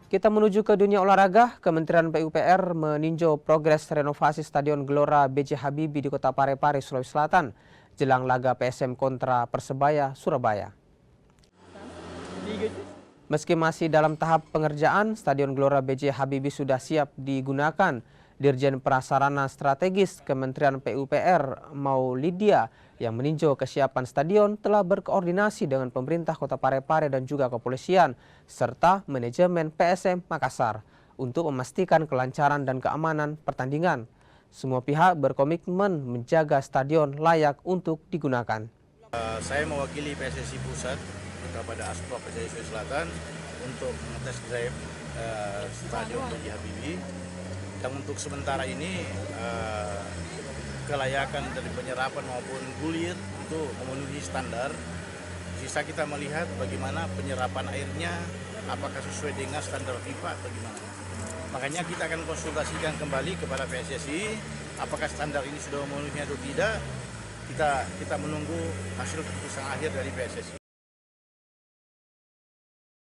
Kita menuju ke dunia olahraga. Kementerian PUPR meninjau progres renovasi Stadion Gelora B.J. Habibie di Kota Parepare, Sulawesi Selatan, jelang laga PSM kontra Persebaya Surabaya. Meski masih dalam tahap pengerjaan, Stadion Gelora B.J. Habibie sudah siap digunakan. Dirjen Prasarana Strategis Kementerian PUPR Maulidia yang meninjau kesiapan stadion telah berkoordinasi dengan pemerintah Kota Parepare dan juga kepolisian serta manajemen PSM Makassar untuk memastikan kelancaran dan keamanan pertandingan. Semua pihak berkomitmen menjaga stadion layak untuk digunakan. Saya mewakili PSSI Pusat kepada Asprop PSSI Sulawesi Selatan untuk mengetes drive Stadion B.J. Habibie. Dan untuk sementara ini kelayakan dari penyerapan maupun gulir itu memenuhi standar. Sisa kita melihat bagaimana penyerapan airnya, apakah sesuai dengan standar FIFA atau gimana. Makanya kita akan konsultasikan kembali kepada PSSI, apakah standar ini sudah memenuhi atau tidak. Kita menunggu hasil keputusan akhir dari PSSI.